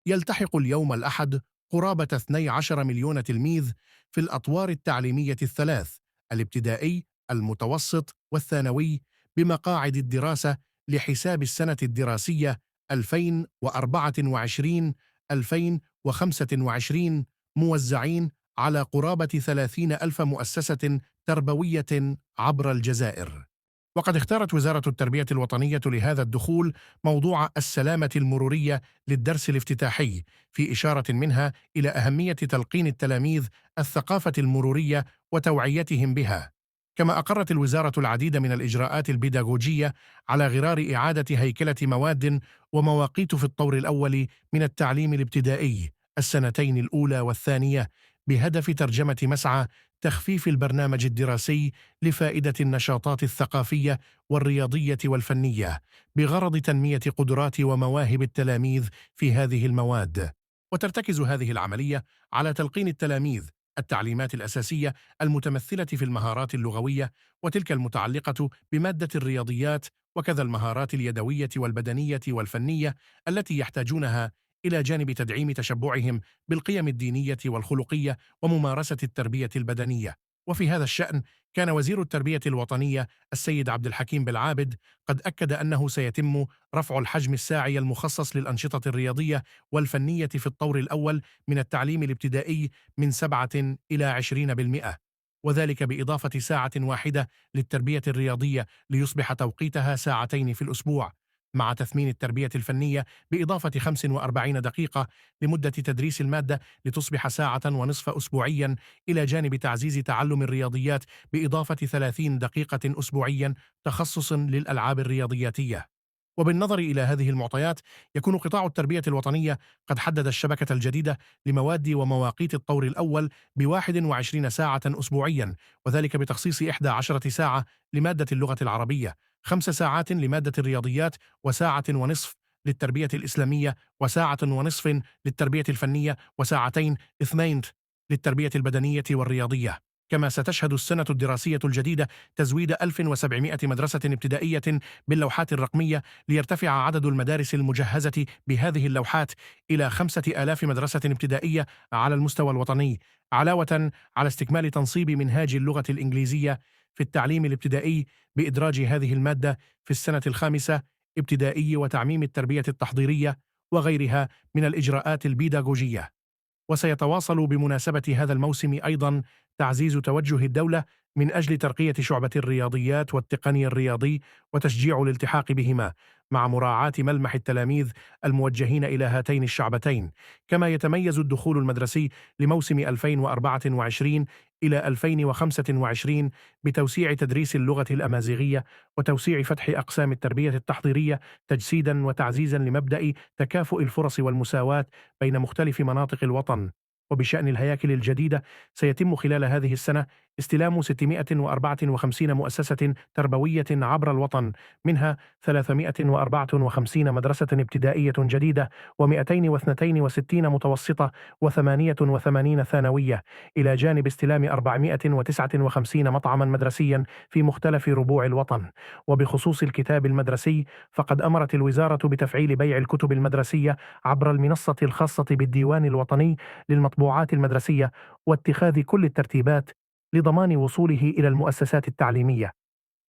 يلتحق اليوم الأحد قرابة 12 مليون تلميذ في الأطوار التعليمية الثلاث: الابتدائي، المتوسط، والثانوي، بمقاعد الدراسة لحساب السنة الدراسية 2024-2025، موزعين على قرابة 30 ألف مؤسسة تربوية عبر الجزائر. وقد اختارت وزارة التربية الوطنية لهذا الدخول موضوع السلامة المرورية للدرس الافتتاحي، في إشارة منها إلى أهمية تلقين التلاميذ الثقافة المرورية وتوعيتهم بها. كما أقرت الوزارة العديد من الإجراءات البيداغوجية على غرار إعادة هيكلة مواد ومواقيت في الطور الأول من التعليم الابتدائي، السنتين الأولى والثانية، بهدف ترجمة مسعى تخفيف البرنامج الدراسي لفائدة النشاطات الثقافية والرياضية والفنية، بغرض تنمية قدرات ومواهب التلاميذ في هذه المواد. وترتكز هذه العملية على تلقين التلاميذ التعليمات الأساسية المتمثلة في المهارات اللغوية، وتلك المتعلقة بمادة الرياضيات، وكذا المهارات اليدوية والبدنية والفنية التي يحتاجونها، إلى جانب تدعيم تشبعهم بالقيم الدينية والخلقية وممارسة التربية البدنية. وفي هذا الشأن كان وزير التربية الوطنية السيد عبد الحكيم بالعابد قد أكد أنه سيتم رفع الحجم الساعي المخصص للأنشطة الرياضية والفنية في الطور الأول من التعليم الابتدائي من 7 إلى 20%، وذلك بإضافة ساعة واحدة للتربية الرياضية ليصبح توقيتها ساعتين في الأسبوع، مع تثمين التربية الفنية بإضافة 45 دقيقة لمدة تدريس المادة لتصبح ساعة ونصف أسبوعيا، إلى جانب تعزيز تعلم الرياضيات بإضافة 30 دقيقة أسبوعيا تخصص للألعاب الرياضياتية. وبالنظر إلى هذه المعطيات، يكون قطاع التربية الوطنية قد حدد الشبكة الجديدة لمواد ومواقيت الطور الأول ب21 ساعة أسبوعيا، وذلك بتخصيص 11 ساعة لمادة اللغة العربية، 5 ساعات لمادة الرياضيات، وساعة ونصف للتربية الإسلامية، وساعة ونصف للتربية الفنية، وساعتين اثنين للتربية البدنية والرياضية. كما ستشهد السنة الدراسية الجديدة تزويد 1700 مدرسة ابتدائية باللوحات الرقمية، ليرتفع عدد المدارس المجهزة بهذه اللوحات إلى 5000 مدرسة ابتدائية على المستوى الوطني، علاوة على استكمال تنصيب منهاج اللغة الإنجليزية في التعليم الابتدائي بإدراج هذه المادة في السنة الخامسة ابتدائي، وتعميم التربية التحضيرية وغيرها من الإجراءات البيداغوجية. وسيتواصل بمناسبة هذا الموسم أيضا تعزيز توجه الدولة من أجل ترقية شعبة الرياضيات والتقني الرياضي وتشجيع الالتحاق بهما، مع مراعاة ملمح التلاميذ الموجهين إلى هاتين الشعبتين. كما يتميز الدخول المدرسي لموسم 2024 إلى 2025 بتوسيع تدريس اللغة الأمازيغية وتوسيع فتح أقسام التربية التحضيرية، تجسيدا وتعزيزا لمبدأ تكافؤ الفرص والمساواة بين مختلف مناطق الوطن. وبشأن الهياكل الجديدة، سيتم خلال هذه السنة استلام 654 مؤسسة تربوية عبر الوطن، منها 354 مدرسة ابتدائية جديدة، و262 متوسطة، و88 ثانوية، إلى جانب استلام 459 مطعما مدرسيا في مختلف ربوع الوطن. وبخصوص الكتاب المدرسي، فقد أمرت الوزارة بتفعيل بيع الكتب المدرسية عبر المنصة الخاصة بالديوان الوطني للمطبوعات المدرسية، واتخاذ كل الترتيبات لضمان وصوله إلى المؤسسات التعليمية.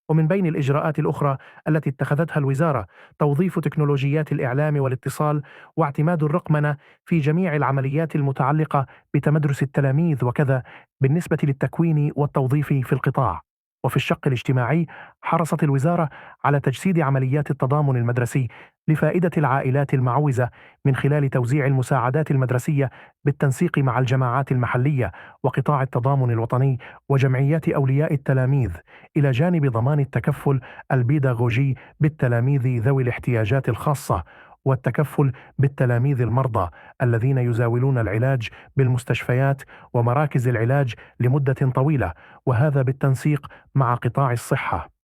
ومن بين الإجراءات الأخرى التي اتخذتها الوزارة توظيف تكنولوجيات الإعلام والاتصال واعتماد الرقمنة في جميع العمليات المتعلقة بتمدرس التلاميذ، وكذا بالنسبة للتكوين والتوظيف في القطاع. وفي الشق الاجتماعي، حرصت الوزارة على تجسيد عمليات التضامن المدرسي لفائدة العائلات المعوزة من خلال توزيع المساعدات المدرسية بالتنسيق مع الجماعات المحلية وقطاع التضامن الوطني وجمعيات أولياء التلاميذ، إلى جانب ضمان التكفل البيداغوجي بالتلاميذ ذوي الاحتياجات الخاصة، والتكفل بالتلاميذ المرضى الذين يزاولون العلاج بالمستشفيات ومراكز العلاج لمدة طويلة، وهذا بالتنسيق مع قطاع الصحة.